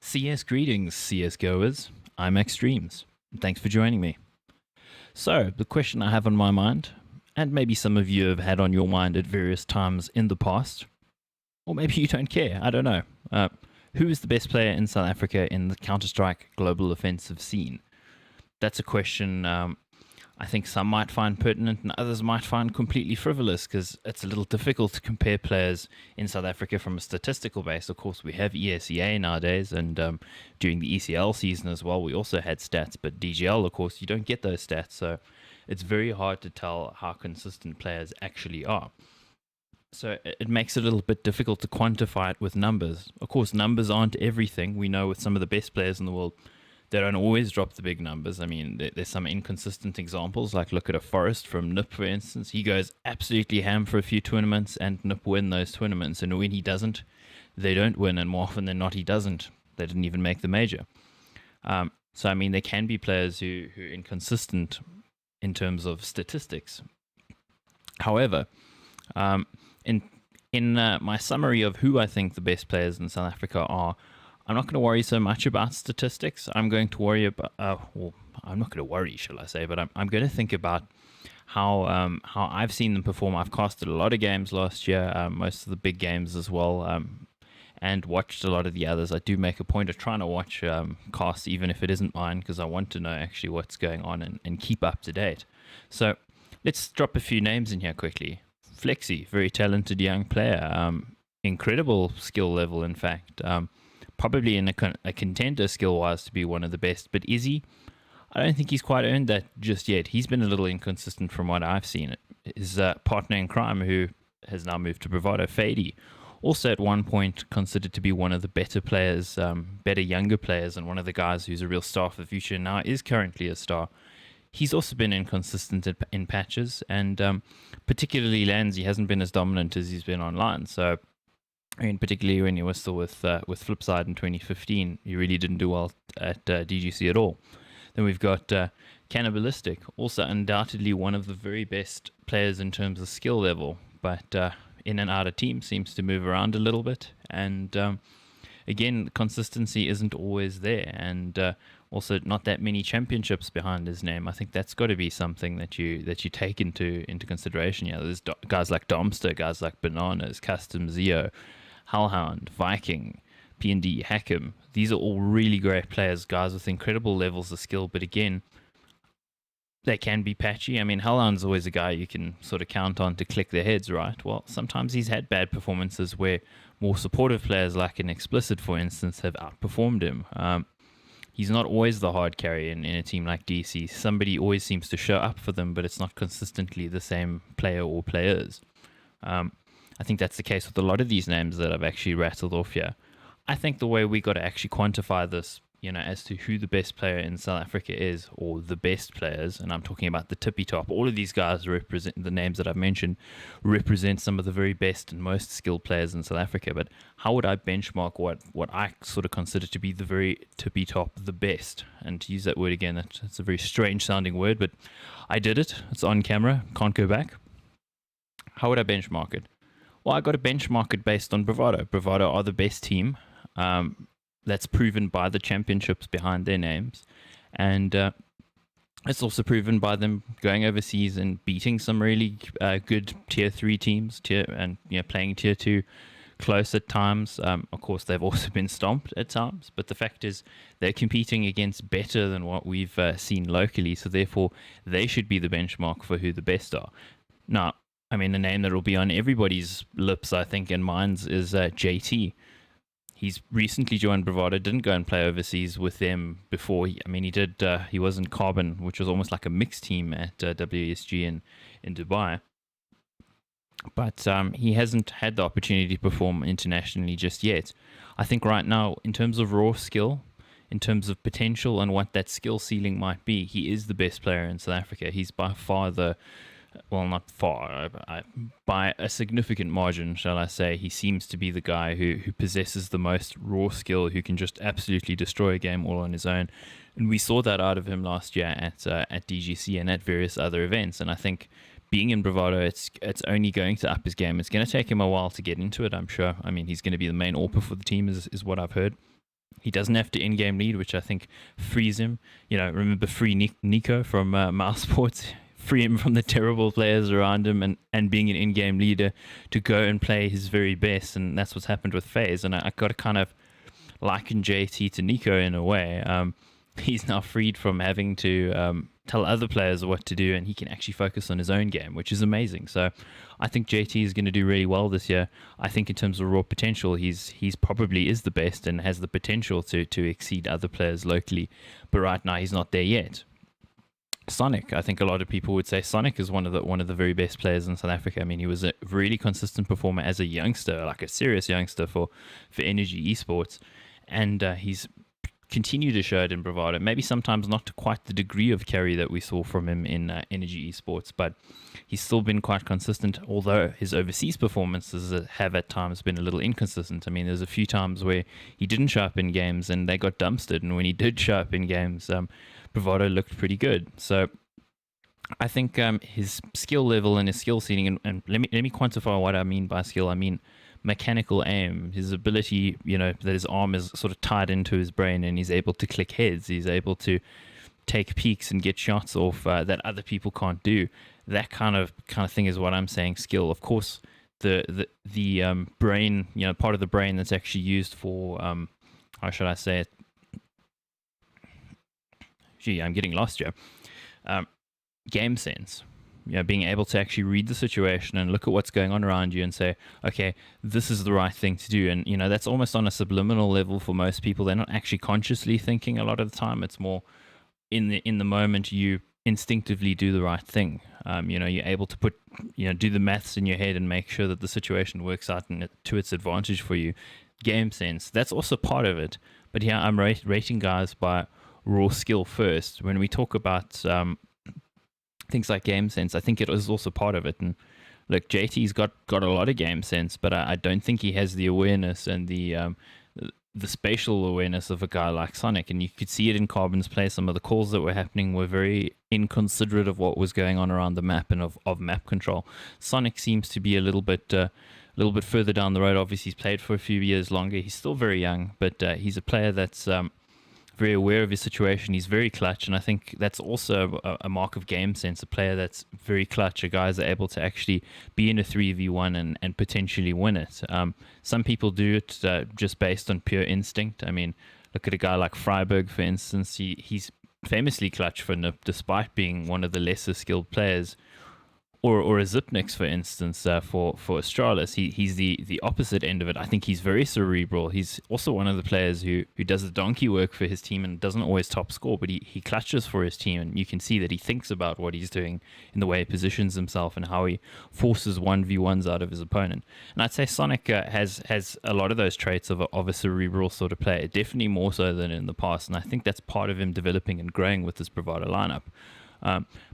CS greetings, CS goers. I'm Extremes. Thanks for joining me. So, the question I have on my mind, and maybe some of you have had on your mind at various times in the past, or maybe you don't care, I don't know. Who is the best player in South Africa in the Counter Strike global offensive scene? That's a question I think some might find pertinent and others might find completely frivolous because it's a little difficult to compare players in South Africa from a statistical base. Of course, we have ESEA nowadays, and during the ECL season as well, we also had stats. But DGL, of course, you don't get those stats, so it's very hard to tell how consistent players actually are. So it makes it a little bit difficult to quantify it with numbers. Of course, numbers aren't everything. We know with some of the best players in the world, they don't always drop the big numbers. I mean, there's some inconsistent examples, like look at a Forest from NIP, for instance. He goes absolutely ham for a few tournaments, and NIP win those tournaments. And when he doesn't, they don't win, and more often than not, he doesn't. They didn't even make the major. So, I mean, there can be players who are inconsistent in terms of statistics. However, in my summary of who I think the best players in South Africa are, I'm not going to worry so much about statistics. I'm going to worry about, I'm not going to worry, shall I say, but I'm going to think about how I've seen them perform. I've casted a lot of games last year, most of the big games as well, and watched a lot of the others. I do make a point of trying to watch casts, even if it isn't mine, because I want to know actually what's going on and keep up to date. So let's drop a few names in here quickly. Flexi, very talented young player, incredible skill level, in fact. Probably in a contender skill-wise to be one of the best. But is he? I don't think he's quite earned that just yet. He's been a little inconsistent from what I've seen. His partner in crime, who has now moved to Bravado, Fady, also at one point considered to be one of the better players, better younger players, and one of the guys who's a real star for the future and now is currently a star. He's also been inconsistent in patches, and particularly lands, he hasn't been as dominant as he's been online. So, I mean, particularly when he was still with Flipside in 2015, he really didn't do well at DGC at all. Then we've got Cannibalistic, also undoubtedly one of the very best players in terms of skill level, but in and out of team seems to move around a little bit. And again, consistency isn't always there, and also not that many championships behind his name. I think that's got to be something that you take into consideration. Yeah, there's guys like Domster, guys like Bananas, Custom Zeo, Hellhound, Viking, P&D, Hackham. These are all really great players, guys with incredible levels of skill, but again, they can be patchy. I mean, Hellhound's always a guy you can sort of count on to click their heads, right? Well, sometimes he's had bad performances where more supportive players like an Explicit, for instance, have outperformed him. He's not always the hard carry in a team like DC. Somebody always seems to show up for them, but it's not consistently the same player or players. I think that's the case with a lot of these names that I've actually rattled off here. I think the way we got to actually quantify this, as to who the best player in South Africa is, or the best players, and I'm talking about the tippy top. All of these guys represent, the names that I've mentioned, represent some of the very best and most skilled players in South Africa. But how would I benchmark what I sort of consider to be the very tippy top, the best? And to use that word again, it's a very strange sounding word, but I did it. It's on camera. Can't go back. How would I benchmark it? Well, I got to benchmark it based on Bravado. Bravado are the best team. That's proven by the championships behind their names. And it's also proven by them going overseas and beating some really good Tier 3 teams and playing Tier 2 close at times. Of course, they've also been stomped at times. But the fact is, they're competing against better than what we've seen locally. So therefore, they should be the benchmark for who the best are. Now, I mean, the name that will be on everybody's lips, I think, and mine's is JT. He's recently joined Bravado, didn't go and play overseas with them before. He did. He was in Carbon, which was almost like a mixed team at WSG in Dubai. But he hasn't had the opportunity to perform internationally just yet. I think right now, in terms of raw skill, in terms of potential and what that skill ceiling might be, he is the best player in South Africa. He's by far not far, by a significant margin, shall I say. He seems to be the guy who possesses the most raw skill, who can just absolutely destroy a game all on his own. And we saw that out of him last year at DGC and at various other events. And I think being in Bravado, it's only going to up his game. It's going to take him a while to get into it, I'm sure. I mean, he's going to be the main AWPer for the team, is what I've heard. He doesn't have to in-game lead, which I think frees him. Remember free Nico from Mouse Sports? Free him from the terrible players around him and being an in-game leader to go and play his very best. And that's what's happened with FaZe. And I got to kind of liken JT to Nico in a way. He's now freed from having to tell other players what to do, and he can actually focus on his own game, which is amazing. So I think JT is going to do really well this year. I think in terms of raw potential, he's probably is the best and has the potential to exceed other players locally. But right now, he's not there yet. Sonic, I think a lot of people would say Sonic is one of the very best players in South Africa. I mean, he was a really consistent performer as a youngster, like a serious youngster for Energy Esports, and he's continued to show it in Bravado. Maybe sometimes not to quite the degree of carry that we saw from him in Energy Esports, but he's still been quite consistent, although his overseas performances have at times been a little inconsistent. I mean, there's a few times where he didn't show up in games and they got dumpstered, and when he did show up in games, Bravado looked pretty good. So I think his skill level and his skill ceiling, and let me quantify what I mean by skill. I mean mechanical aim, his ability, that his arm is sort of tied into his brain and he's able to click heads. He's able to take peeks and get shots off that other people can't do. That kind of thing is what I'm saying skill. Of course, the brain, part of the brain that's actually used for how should I say it? Gee, I'm getting lost here. Game sense. Being able to actually read the situation and look at what's going on around you and say, okay, this is the right thing to do. And, that's almost on a subliminal level for most people. They're not actually consciously thinking a lot of the time. It's more in the moment you instinctively do the right thing. You're able to do the maths in your head and make sure that the situation works out to its advantage for you. Game sense, that's also part of it. But yeah, I'm rating guys by raw skill first. When we talk about things like game sense, I think it is also part of it. And look, JT's got a lot of game sense, but I don't think he has the awareness and the spatial awareness of a guy like Sonic. And you could see it in Carbon's play. Some of the calls that were happening were very inconsiderate of what was going on around the map and of map control. Sonic seems to be a little bit further down the road. Obviously, he's played for a few years longer. He's still very young, but he's a player that's very aware of his situation. He's very clutch, and I think that's also a mark of game sense. A player that's very clutch, a guy that's able to actually be in a 3v1 and potentially win it. Some people do it just based on pure instinct. I mean, look at a guy like Freiberg, for instance. He's famously clutch for NIP, despite being one of the lesser skilled players. Or a Zipnix, for instance, for Astralis. He's the opposite end of it. I think he's very cerebral. He's also one of the players who does the donkey work for his team and doesn't always top score, but he clutches for his team, and you can see that he thinks about what he's doing in the way he positions himself and how he forces 1v1s out of his opponent. And I'd say Sonic has a lot of those traits of a cerebral sort of player, definitely more so than in the past, and I think that's part of him developing and growing with this Bravado lineup.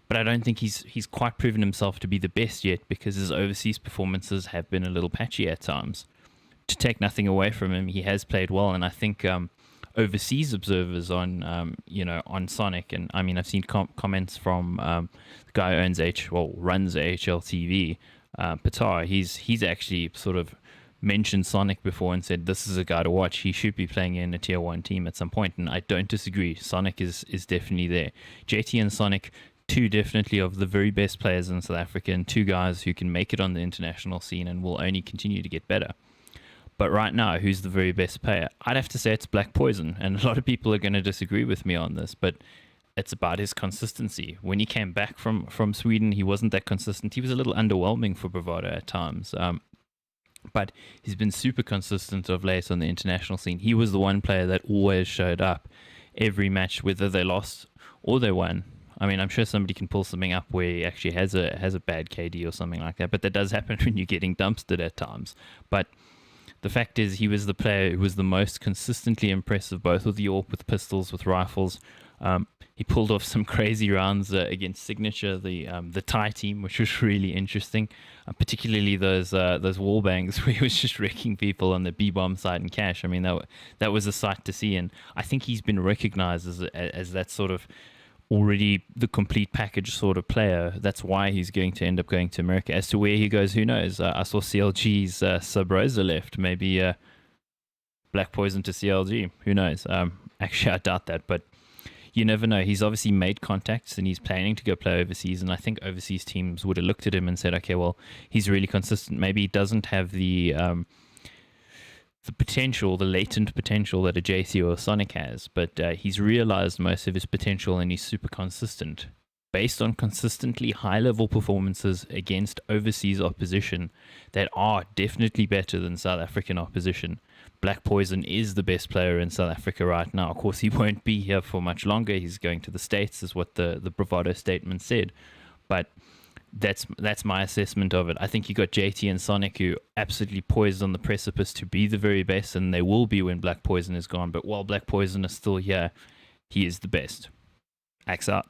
But I don't think he's quite proven himself to be the best yet, because his overseas performances have been a little patchy at times. To take nothing away from him, he has played well, and I think overseas observers on Sonic, and I mean I've seen comments from the guy who runs HLTV, Patar. He's actually sort of mentioned Sonic before and said this is a guy to watch. He should be playing in a tier 1 team at some point, and I don't disagree. Sonic is definitely there. JT and Sonic, two definitely of the very best players in South Africa, and two guys who can make it on the international scene and will only continue to get better. But right now, who's the very best player? I'd have to say it's Black Poison, and a lot of people are going to disagree with me on this, but it's about his consistency. When he came back from Sweden, he wasn't that consistent. He was a little underwhelming for Bravado at times. But he's been super consistent of late on the international scene. He was the one player that always showed up every match, whether they lost or they won. I mean, I'm sure somebody can pull something up where he actually has a bad KD or something like that, but that does happen when you're getting dumpstered at times. But the fact is, he was the player who was the most consistently impressive, both with the AWP, with pistols, with rifles. He pulled off some crazy rounds against Signature, the Thai team, which was really interesting. Particularly those wall bangs where he was just wrecking people on the B-bomb side in cash. I mean, that was a sight to see, and I think he's been recognized as that sort of already the complete package sort of player. That's why he's going to end up going to America. As to where he goes, who knows? I saw CLG's Sub Rosa left. Maybe Black Poison to CLG. Who knows? Actually, I doubt that, but you never know. He's obviously made contacts and he's planning to go play overseas. And I think overseas teams would have looked at him and said, okay, well, he's really consistent. Maybe he doesn't have the potential, the latent potential that a JC or a Sonic has, but he's realized most of his potential and he's super consistent. Based on consistently high level performances against overseas opposition that are definitely better than South African opposition, Black Poison is the best player in South Africa right now. Of course, he won't be here for much longer. He's going to the States, is what the bravado statement said. But that's my assessment of it. I think you got JT and Sonic who absolutely poised on the precipice to be the very best, and they will be when Black Poison is gone. But while Black Poison is still here, he is the best. Axe out.